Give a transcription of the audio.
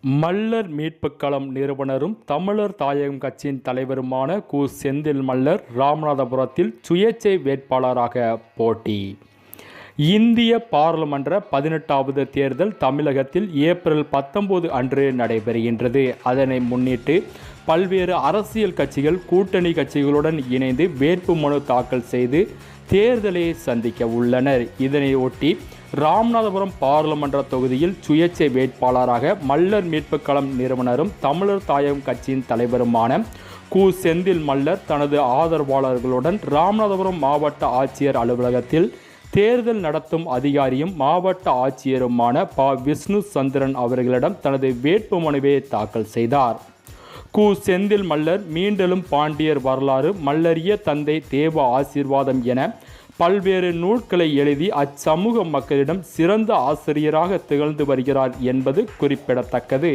மல்லர் மீட்புக்களம் நிறுவனரும் தமிழர் தாயகம் கட்சியின் தலைவருமான கு. செந்தில் மல்லர் ராமநாதபுரத்தில் சுயேட்சை வேட்பாளராக போட்டி. இந்திய பாராளுமன்ற 18வது தேர்தல் தமிழகத்தில் ஏப்ரல் 19 அன்று நடைபெறுகின்றது. அதனை முன்னிட்டு பல்வேறு அரசியல் கட்சிகள் கூட்டணி கட்சிகளுடன் இணைந்து வேட்புமனு தாக்கல் செய்து தேர்தலை சந்திக்க உள்ளனர். இதனை ஒட்டி ராமநாதபுரம் பாராளுமன்ற தொகுதியில் சுயேட்சை வேட்பாளராக மல்லர் மீட்புக்களம் நிறுவனரும் தமிழர் தாயகம் கட்சியின் தலைவருமான கு. செந்தில் மல்லர் தனது ஆதரவாளர்களுடன் ராமநாதபுரம் மாவட்ட ஆட்சியர் அலுவலகத்தில் தேர்தல் நடத்தும் அதிகாரியும் மாவட்ட ஆட்சியருமான ப. விஷ்ணு சந்திரன் அவர்களிடம் தனது வேட்புமனுவை தாக்கல் செய்தார். கு. செந்தில் மல்லர் மீண்டலும் பாண்டியர் வரலாறு, மல்லரிய தந்தை, தேவ ஆசீர்வாதம் என பல்வேறு நூல்களை எழுதி அச்சமூக மக்களிடம் சிறந்த ஆசிரியராக திகழ்ந்து வருகிறார் என்பது குறிப்பிடத்தக்கது.